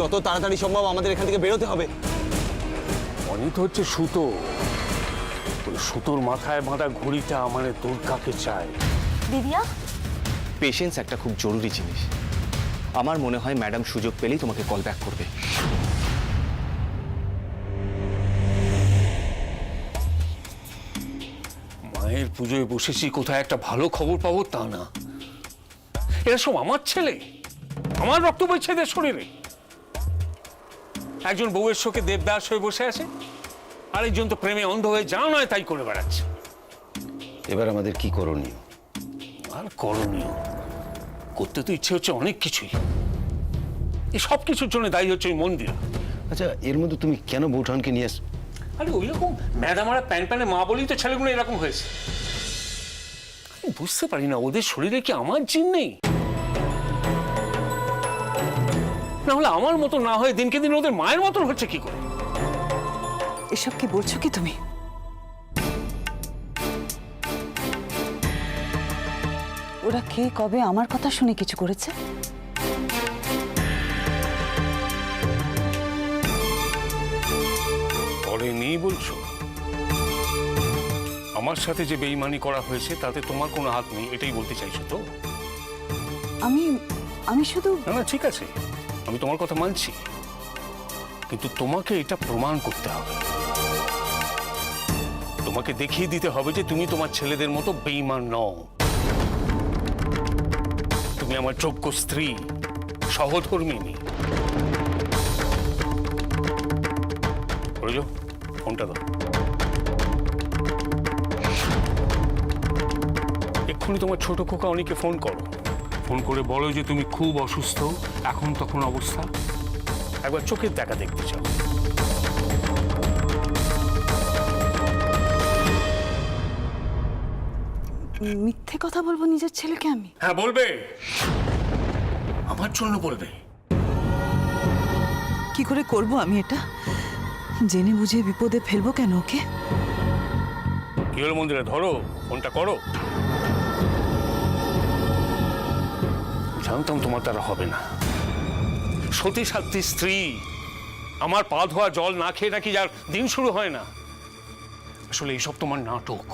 যত তাড়াতাড়ি সম্ভব আমাদের এখান থেকে বেরোতে হবে। অনিত হচ্ছে সুতো, সুতোর মাথায় বাঁধা ঘড়িটা মানে দুর্গাকে চায়। দিদিয়া, পেশেন্স একটা খুব জরুরি জিনিস। আমার মনে হয় ম্যাডাম সুযোগ পেলেই তোমাকে কল ব্যাক করবে। মায়ের পুজোয় বসেছি, কোথায় একটা ভালো খবর পাবো তা না। এরা সব আমার ছেলে, আমার রক্ত বইছে এদের শরীরে। একজন বউয়ের শোকে দেবদাস হয়ে বসে আছে, আরেকজন তো প্রেমে অন্ধ হয়ে যা নয় তাই করে বেড়াচ্ছে। এবার আমাদের কি করণীয়? আর করণীয় করতে তো ইচ্ছে হচ্ছে অনেক কিছুই। এই সব কিছুর জন্য দায়ী হচ্ছে ওই মন্দির। আচ্ছা, এর মধ্যে তুমি কেন বৌঠানকে নিয়ে আরে ওই রকম ম্যাডামারা প্যান প্যানে মা বলেই তো ছেলেগুলো এরকম হয়েছে। আমি বুঝতে পারি না ওদের শরীরে কি আমার জিন নেই, না হলে আমার মতো না হয়ে দিনকে দিন ওদের মায়ের মতন হচ্ছে কি করে? এসব কি বলছো কি তুমি? ওরা কে কবে আমার কথা শুনে কিছু করেছে? পরে নেই বলছো? আমার সাথে যে বেইমানি করা হয়েছে তাতে তোমার কোনো হাত নেই, এটাই বলতে চাইছো তো? আমি শুধু না না, ঠিক আছে, আমি তোমার কথা মানছি, কিন্তু তোমাকে এটা প্রমাণ করতে হবে। তোমাকে দেখিয়ে দিতে হবে যে তুমি তোমার ছেলেদের মতো বেঈমান নও। তুমি আমার যোগ্য স্ত্রী, সহধর্মিণী। ফোনটা দাও এক্ষুনি। তোমার ছোট খোকা অনিকে ফোন করো, ফোন করে বলো যে তুমি খুব অসুস্থ, এখন তখন অবস্থা, একবার চোখের দেখা দেখতে চাও। মিথ্যে কথা বলবো নিজের ছেলেকে আমি? হ্যাঁ বলবে, আমার জন্য বলবে। কি করে করব আমি এটা? জেনে বুঝে বিপদে ফেলবো কেন ওকে? কি হলো মন্দিরে, ধরো ফোনটা করো। জানতাম তোমার দ্বারা হবে না। সতী সাধ্বী স্ত্রী, আমার পা ধোয়া জল না খেয়ে নাকি যার দিন শুরু হয় না। আসলে এইসব তোমার নাটক।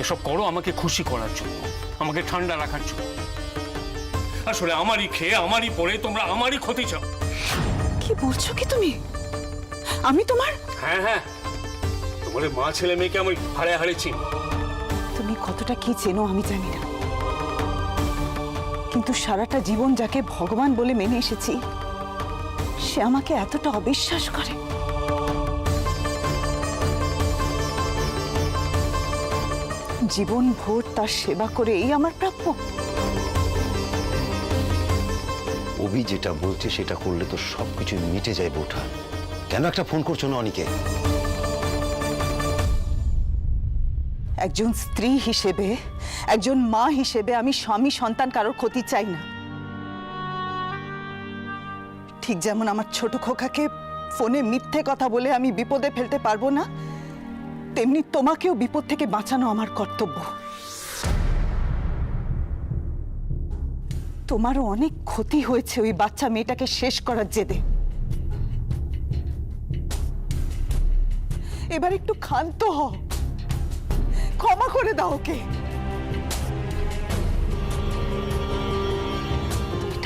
এসব করো আমাকে খুশি করার জন্য, আমাকে ঠান্ডা রাখার জন্য। আসলে আমারই খেয়ে আমারই পরে তোমরা আমারই ক্ষতি চাও। কি বলছো কি তুমি? আমি তোমার? হ্যাঁ হ্যাঁ, তোমার মা ছেলে মেয়েকে আমি হাড়ে হাড়ে চিনি। তুমি কতটা কি চেনো আমি জানি না, কিন্তু সারাটা জীবন যাকে ভগবান বলে মেনে এসেছি সে আমাকে এতটা অবিশ্বাস করে। জীবন ভোর তার সেবা করে এই আমার প্রাপ্য। অভি যেটা বলছে সেটা করলে তো সবকিছু মিটে যায় বৌঠান। কেন একটা ফোন করছো না অনিকে? একজন স্ত্রী হিসেবে, একজন মা হিসেবে আমি স্বামী সন্তান কারোর ক্ষতি চাই না। ঠিক যেমন আমার ছোট খোকাকে ফোনে মিথ্যে কথা বলে আমি বিপদে ফেলতে পারবো না, তেমনি তোমাকেও বিপদ থেকে বাঁচানো আমার কর্তব্য। তোমারও অনেক ক্ষতি হয়েছে ওই বাচ্চা মেয়েটাকে শেষ করার জেদে। এবার একটু ক্ষান্ত হও, ক্ষমা করে দাও ওকে।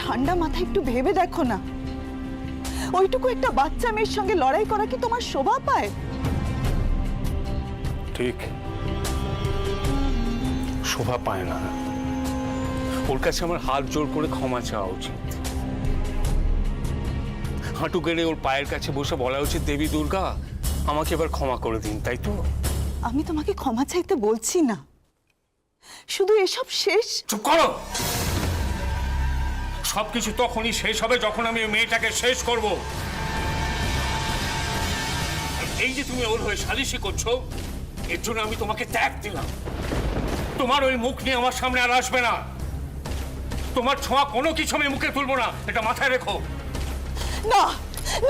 ঠান্ডা মাথায় একটু ভেবে দেখো না, ওইটুকু একটা বাচ্চা মেয়ের সঙ্গে লড়াই করা কি তোমার শোভা পায়? ঠিক, শোভা পায় না। ওর কাছে আমার হাত জোর করে ক্ষমা চাওয়া উচিত। হাঁটু গেড়ে ওর পায়ের কাছে বসে বলা উচিত, দেবী দুর্গা আমাকে এবার ক্ষমা করে দিন, তাই তো? আমি তোমাকে ক্ষমা চাইতে বলছি না, শুধু এসব শেষ। চুপ করো। সবকিছু তখনই শেষ হবে যখন আমি ওই মেয়েটাকে শেষ করব। এই যে তুমি ওর হয়ে সালিশি করছো, এর জন্য আমি তোমাকে ত্যাগ দিলাম। তোমার ওই মুখ নিয়ে আমার সামনে আর আসবে না। তোমার ছোঁয়া কোনো কিছু আমি মুখে তুলবো না, এটা মাথায় রেখো। না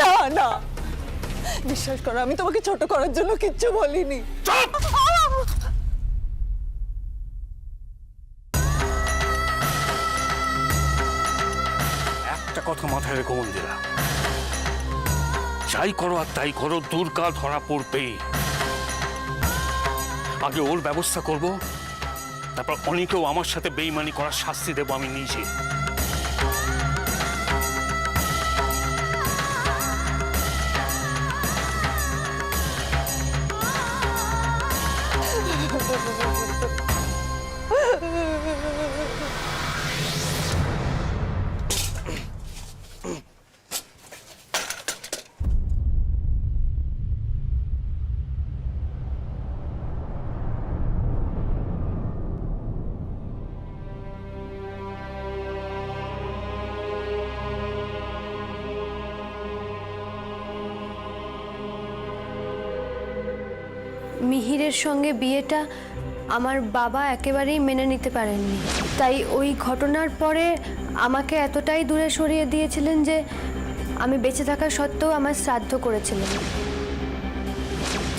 না না, বিশ্বাস করো আমি তোমাকে ছোট করার জন্য কিচ্ছু বলিনি। চুপ! একটা কথা মাথায় রেখো মন্দিরা, যাই করো আর তাই করো, দুর্গা ধরা পড়বে। আগে ওর ব্যবস্থা করব, তারপর অনেকেও আমার সাথে বেইমানি করার শাস্তি দেব আমি নিজে। মিহিরের সঙ্গে বিয়েটা আমার বাবা একেবারেই মেনে নিতে পারেননি, তাই ওই ঘটনার পরে আমাকে এতটাই দূরে সরিয়ে দিয়েছিলেন যে আমি বেঁচে থাকা সত্ত্বেও আমার শ্রাদ্ধ করেছিলেন।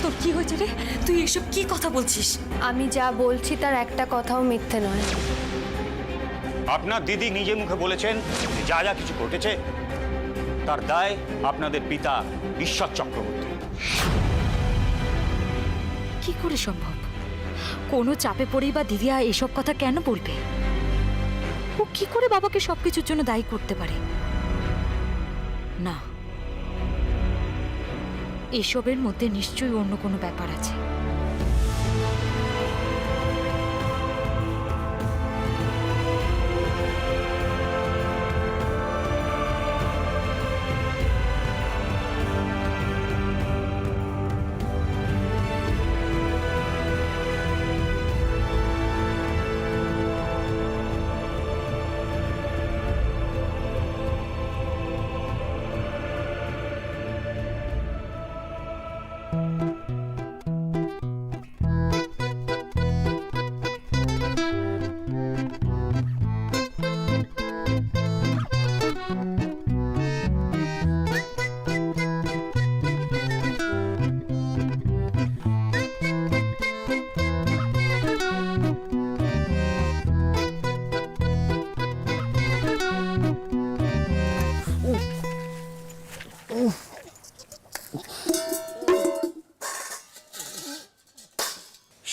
তোর কি হয়েছে রে? তুই এসব কি কথা বলছিস? আমি যা বলছি তার একটা কথাও মিথ্যে নয়। আপনার দিদি নিজে মুখে বলেছেন যে যা যা কিছু ঘটেছে তার দায় আপনাদের পিতা ঈশ্বর চক্রবর্তী। কি করে সম্ভব? কোনো চাপে পড়েই বা দিদিয়া এসব কথা কেন বলবে? ও কি করে বাবাকে সবকিছুর জন্য দায়ী করতে পারে? না, এসবের মধ্যে নিশ্চয়ই অন্য কোনো ব্যাপার আছে।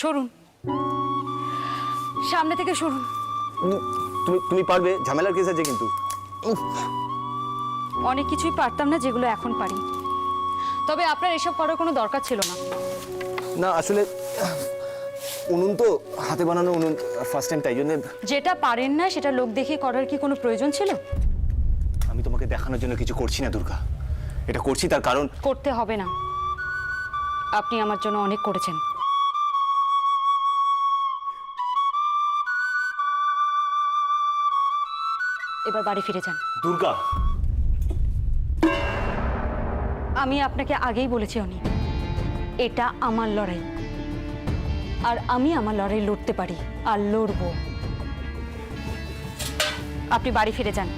সরুন, সামনে থেকে সরুন। তুমি পারবে, ঝামেলার কেস আছে কিন্তু। অনেক কিছুই পারতাম না যেগুলো এখন পারি, তবে আপনার এসব করার কোনো দরকার ছিল না। না আসলে উনুন তো হাতে বানানো উনুন, ফার্স্ট টাইম, তাই জন্য। যেটা পারেন না সেটা লোক দেখে করার কি কোনো প্রয়োজন ছিল? আমি তোমাকে দেখানোর জন্য কিছু করছি না দুর্গা, এটা করছি তার কারণ। করতে হবে না, আপনি আমার জন্য অনেক করেছেন। এবার বাড়ি ফিরে যান। দুর্গা, আমি আপনাকে আগেই বলেছি অনিক, এটা আমার লড়াই, আর আমি আমার লড়াই লড়তে পারি আর লড়বো। আপনি বাড়ি ফিরে যান।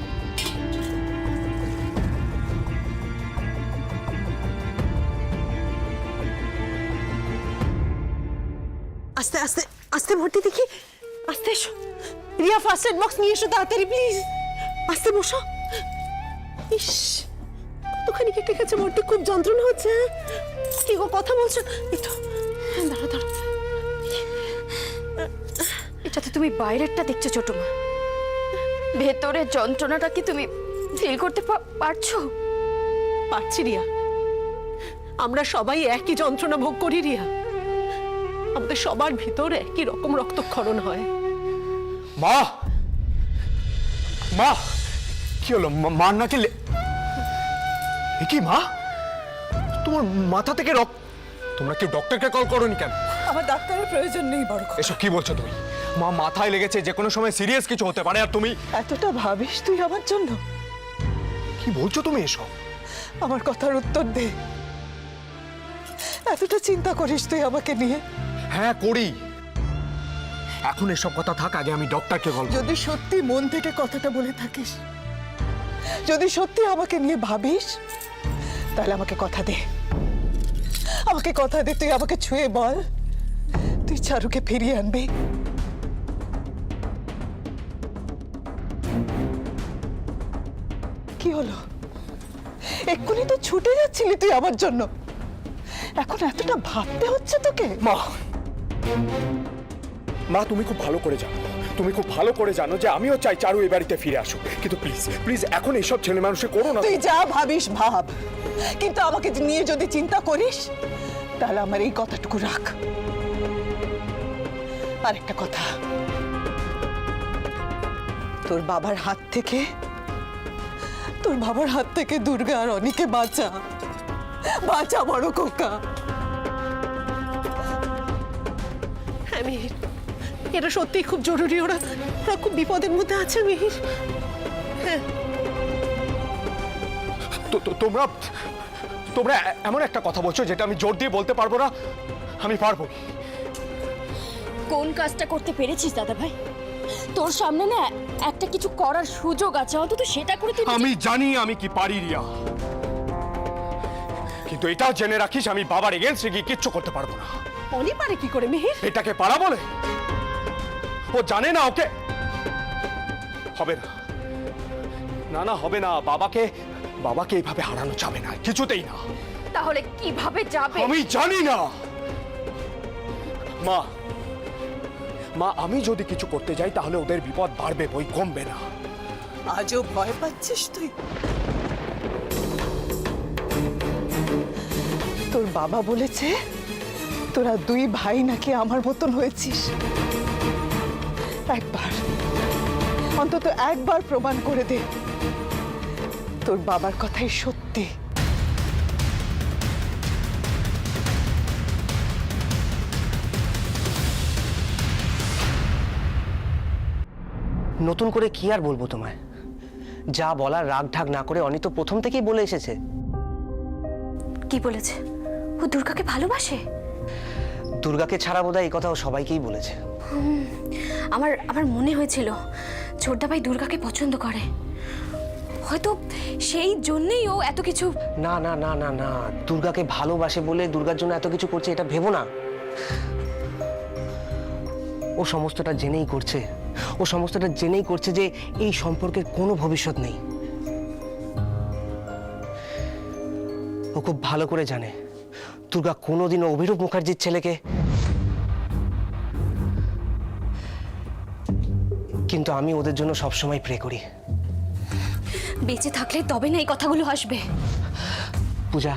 আস্তে আস্তে আস্তে ভর্তি দেখি, আস্তে এসো। রিয়া ফার্স্ট এড বক্স নিয়ে এসো তাড়াতাড়ি প্লিজ। আস্তে বসো। ইস, কতখানি কেটে গেছে ভর্তি, খুব যন্ত্রণা হচ্ছে। কি গো কথা বলছো? একটু দাঁড়া দাঁড়া। এটাতে তুমি বাইরেরটা দেখছো ছোট মা, ভেতরের যন্ত্রণাটা কি তুমি ফিল করতে পারছো? পারছি রিয়া, আমরা সবাই একই যন্ত্রণা ভোগ করি রিয়া। আমাদের সবার ভিতর একই রকম রক্তক্ষরণ হয়। মা, মা কি হলো? মার নাকি কি মা? তোমার মাথা থেকে রক্ত। তোমরা কেউ ডক্টরকে কল করোনি কেন? আমার ডাক্তারের প্রয়োজন নেই বড়। এসব কি বলছো তুমি? মা মাথায় লেগেছে, যে কোনো সময় সিরিয়াস কিছু হতে পারে, আর তুমি এতটা ভাবিস তুই আমার জন্য? কি বলছো তুমি এসব? আমার কথার উত্তর দে। এতটা চিন্তা করিস তুই আমাকে নিয়ে? হ্যাঁ করি। এখন এসব কথা থাক, আগে আমি ডক্টরকে কল। যদি সত্যি মন থেকে কথাটা বলে থাকিস, যদি সত্যি আমাকে নিয়ে ভাবিস, তাহলে আমাকে কথা দে। আমাকে কথা দে, তুই আমাকে ছুঁয়ে বল তুই চারুকে ফিরিয়ে আনবি। কি হলো? এক্ষুনি তো ছুটে যাচ্ছিলি তুই আমার জন্য, এখন এতটা ভাবতে হচ্ছে তোকে? মা, মা তুমি খুব ভালো করে জানো, তুমি খুব ভালো করে জানো যে আমিও চাই চারু এই বাড়িতে ফিরে আসুক, কিন্তু প্লিজ প্লিজ এখন এইসব ছেলে মানুষে করো না। তুই যা ভাবিস ভাব, কিন্তু আমাকে নিয়ে যদি চিন্তা করিস তাহলে আমার এই কথাটুকু রাখ। আর একটা কথা, তোর বাবার হাত থেকে দুর্গা আর অনিকে বাঁচা, বাঁচা বড় খোকা। হ্যাঁ মিহির, এটা সত্যিই খুব জরুরি, ওরা খুব বিপদের মধ্যে আছে মিহির। হ্যাঁ, তোমরা তোমরা এমন একটা কথা বলছো যেটা আমি জোর দিয়ে বলতে পারবো না। আমি পারবো। কোন কাজটা করতে পেরেছিস দাদা ভাই? তোর সামনে না একটা কিছু করার সুযোগ আছে, অন্তত সেটা করে তুই। আমি জানি আমি কি পারি রিয়া, কিন্তু এটাও জেনে রাখিস আমি বাবার এগেইনস্টে গিয়ে কিচ্ছু করতে পারবো না। অনি পারে কি করে মিহির? এটাকে পারা বলে? ও জানে না ওকে হবে না, না না হবে না। বাবাকে এইভাবে হারানো যাবে না, কিছুতেই না। তাহলে কিভাবে যাবে? আমি জানি না মা। আমি যদি কিছু করতে যাই তাহলে ওদের বিপদ বাড়বে, বই কমবে না। আজও ভয় পাচ্ছিস তুই? তোর বাবা বলেছে তোরা দুই ভাই নাকি আমার মতন হয়েছিস। অন্তত একবার প্রমাণ করে দে তোর বাবার কথাই সত্যি। নতুন করে কি আর বলবো তোমায়? যা বলার রাগ ঢাক না করে অনি তো প্রথম থেকেই বলে এসেছে। কি বলেছে? ও দুর্গাকে ভালোবাসে? দুর্গাকে ছাড়া বোধহয় এই কথাও সবাইকেই বলেছে। আমার মনে হয়েছিল ছোটদা ভাই দুর্গাকে পছন্দ করে, হয়তো সেই জন্যই ও এত কিছু। না না না না না, দুর্গাকে ভালোবাসে বলে দুর্গার জন্য এত কিছু করছে এটা ভেবো না। ও সমস্তটা জেনেই করছে, যে এই সম্পর্কের কোনো ভবিষ্যৎ নেই। ও খুব ভালো করে জানে দুর্গা কোনোদিনও অভিরূপ মুখার্জির ছেলেকে। কিন্তু আমি ওদের জন্য সবসময় প্রে করি। বেঁচে থাকলে তবে না এই কথাগুলো আসবে। পূজা,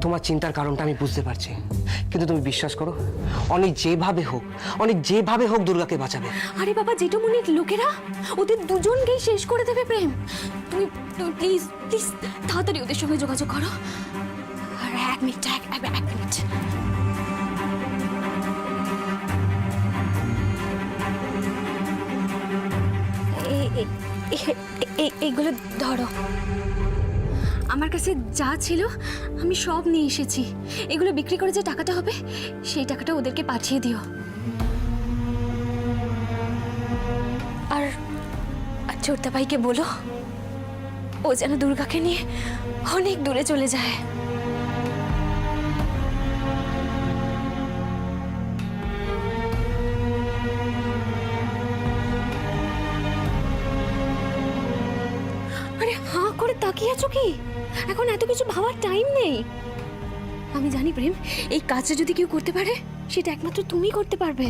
তোমার চিন্তার কারণটা আমি বুঝতে পারছি, কিন্তু তুমি বিশ্বাস করো অনেক যেভাবে হোক দুর্গাকে বাঁচাবে। আরে বাবা, জেঠুমনির লোকেরা ওদের দুজনকেই শেষ করে দেবে প্রেম। তুমি প্লিজ প্লিজ তাড়াতাড়ি ওদের সঙ্গে যোগাযোগ করো। আর এক মিনিট। এইগুলো ধরো। আমার কাছে যা ছিল আমি সব নিয়ে এসেছি। এগুলো বিক্রি করে যে টাকাটা হবে সেই টাকাটা ওদেরকে পাঠিয়ে দিও। আর ছোটদা ভাইকে বলো ও যেন দুর্গাকে নিয়ে অনেক দূরে চলে যায়। আরে হাঁ করে তাকিয়ে আছো কি? এখন এত কিছু ভাবার টাইম নেই। আমি জানি প্রেম, এই কাজটা যদি কেউ করতে পারে সেটা একমাত্র তুমি করতে পারবে।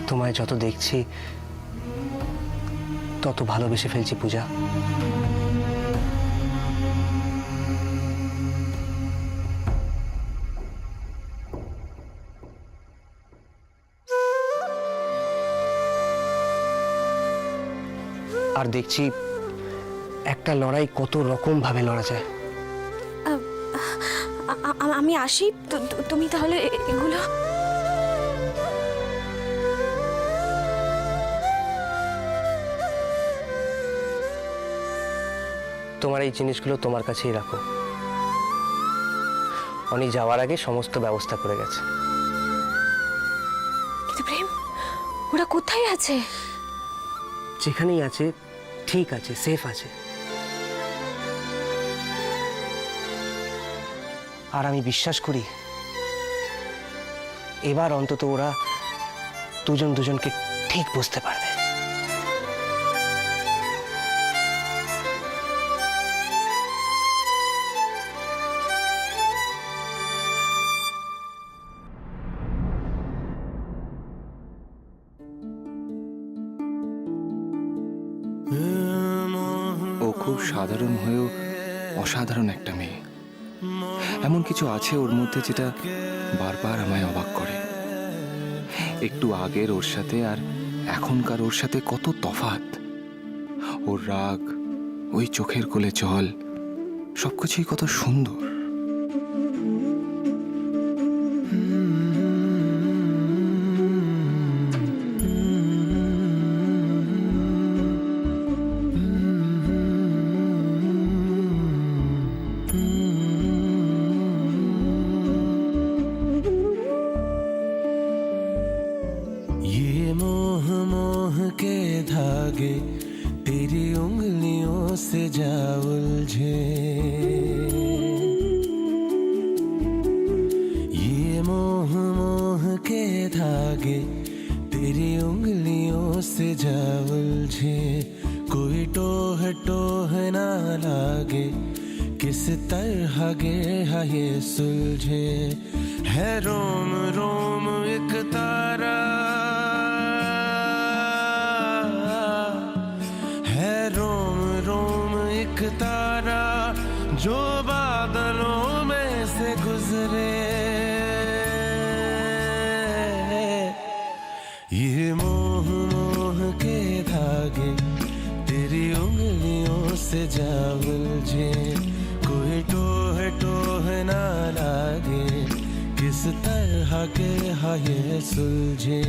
তোমায় যত দেখছি তত ভালোবেসে ফেলছি পূজা। আর দেখছি একটা লড়াই কত রকম ভাবে লড়া যায়। আমি আসি, তুমি তাহলে এগুলো। তোমার এই জিনিসগুলো তোমার কাছেই রাখো। অনি যাওয়ার আগে সমস্ত ব্যবস্থা করে গেছে। কিন্তু প্রেম, ওরা কোথায় আছে? যেখানেই আছে ঠিক আছে, সেফ আছে। আর আমি বিশ্বাস করি এবার অন্তত ওরা দুজনকে ঠিক বুঝতে পারবে। সাধারণ হয়েও অসাধারণ একটা মেয়ে। এমন কিছু আছে ওর মধ্যে যেটা বারবার আমায় অবাক করে। একটু আগের ওর সাথে আর এখনকার ওর সাথে কত তফাৎ। ওর রাগ, ওই চোখের কোলে জল, সবকিছুই কত সুন্দর। ये मोह मोह के धागे तेरी उंगलियों से जा उलझे, ये मोह मोह के धागे तेरी उंगलियों से जा उलझे, कोई टोह टोह ना लागे किस तरह गे ये सुलझे, है रोम रोम एक तारा, है रोम रोम एक तारा जो बादलों में से गुजरे, ये मोह मोह के धागे तेरी उंगलियों से जा उलझे, कोई टोह टोह ना लागे किस तरह के ये सुलझे।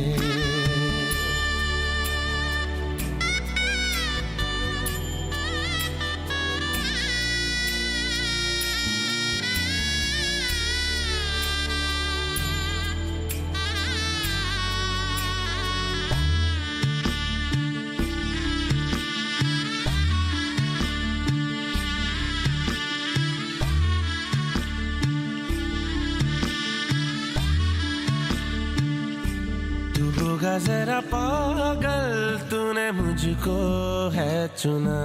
होगा जरा पागल तूने मुझको है चुना,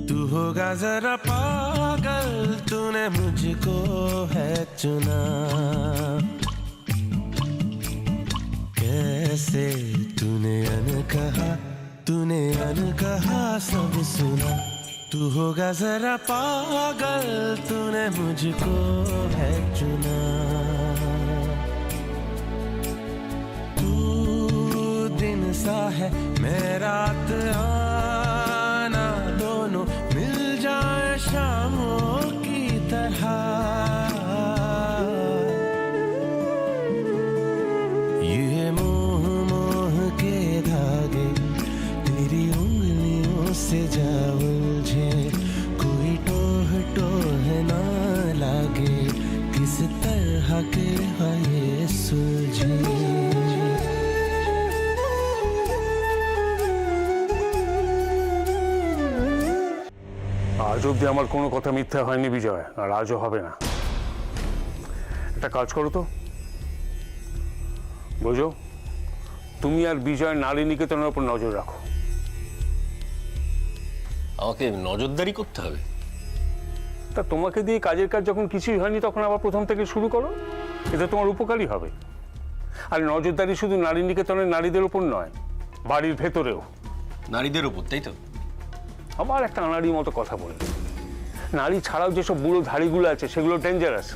तू होगा जरा पागल तूने मुझको है चुना, कैसे तूने अनकहा सब सुना, तू होगा जरा पागल तूने मुझको है चुना, दिन सा है मैं रात आना, दोनों मिल जाए शामों की तरह, ये मोह मोह के धागे तेरी उंगलियों से जा उलझे, कोई टोह टोह ना लागे किस तरह के ये सुलझे। আজ অব্দি আমার কোনো কথা মিথ্যা হয়নি বিজয়, আর আজও হবে না। একটা কাজ করো তো, বুঝো, তুমি আর বিজয় নারী নিকেতনের উপর নজর রাখো। আমাকে নজরদারি করতে হবে? তা তোমাকে দিয়ে কাজের কাজ যখন কিছুই হয়নি তখন আবার প্রথম থেকে শুরু করো, এতে তোমার উপকারী হবে। আর নজরদারি শুধু নারী নিকেতনের নারীদের উপর নয়, বাড়ির ভেতরেও। নারীদের উপর, তাই তো? আবার একটা আনাড়ির মতো কথা বলে। নারী ছাড়াও যেসব বুড়ো ধাড়িগুলো আছে সেগুলো ডেঞ্জারাস।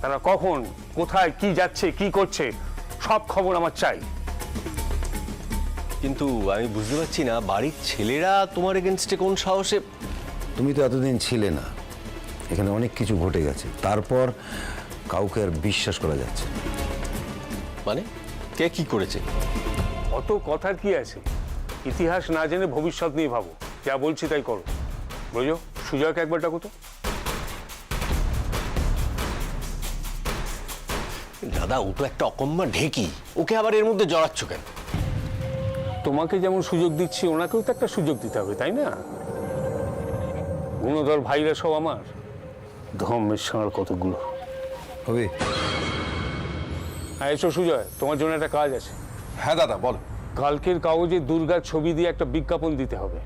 তারা কখন কোথায় কি যাচ্ছে কি করছে সব খবর আমার চাই। কিন্তু আমি বুঝতে পারছি না বাড়ির ছেলেরা তোমার এগেনস্টে কোন সাহসে। তুমি তো এতদিন ছিলে না, এখানে অনেক কিছু ঘটে গেছে, তারপর কাউকে আর বিশ্বাস করা যাচ্ছে। মানে কে কি করেছে? অত কথার কি আছে? ইতিহাস না জেনে ভবিষ্যৎ নিয়ে ভাবো, যা বলছি তাই করো। বুঝো, সুজয়কে একবার ডাকো তো। দাদা, ও তো একটা অকম্মা ঢেকি, ওকে আবার এর মধ্যে জড়াচ্ছ কেন? তোমাকে যেমন সুযোগ দিচ্ছি ওনাকেও তো একটা সুযোগ দিতে হবে, তাই না? গুণধর ভাইরা সব আমার, ধর্মের সাঁড় কতগুলো হবে। হ্যাঁ, এসো সুজয়, তোমার জন্য একটা কাজ আছে। হ্যাঁ দাদা, বল। কালকের কাগজে দুর্গার ছবি দিয়ে একটা বিজ্ঞাপন দিতে হবে।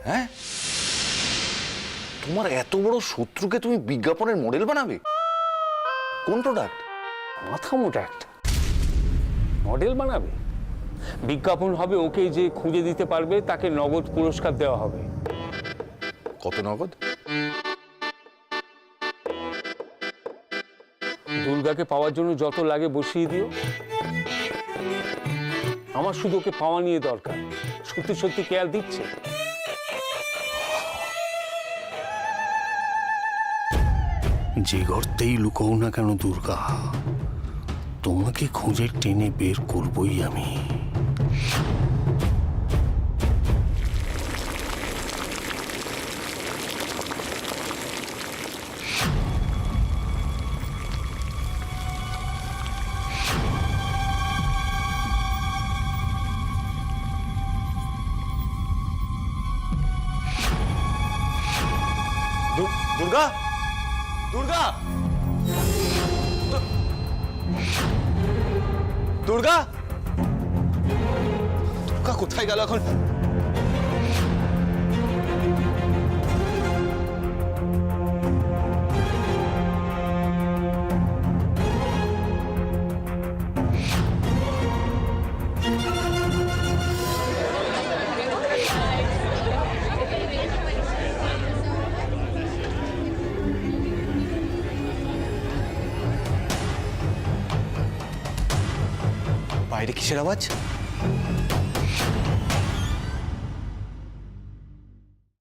হ্যাঁ, তোমার এত বড় শত্রুকে তুমি বিজ্ঞাপনের মডেল বানাবে? কোন প্রোডাক্ট? মাথা মোটা একটা মডেল বানাবে? বিজ্ঞাপন হবে, ওকে যে খুঁজে দিতে পারবে তাকে নগদ পুরস্কার দেওয়া হবে। কত নগদ? দুর্গাকে পাওয়ার জন্য যত লাগে বসিয়ে দিও। আমার শুধু ওকে পাওয়া নিয়ে দরকার। সত্যি সত্যি কেয়ার দিচ্ছে? যে গর্তেই লুকোও না কেন দুর্গা, তোমাকে খুঁজে টেনে বের করবই আমি। দুর্গা, দুর্গা, দুর্গা, দুর্গা কোথায় গেল এখন? বাইরে কিসের আওয়াজ?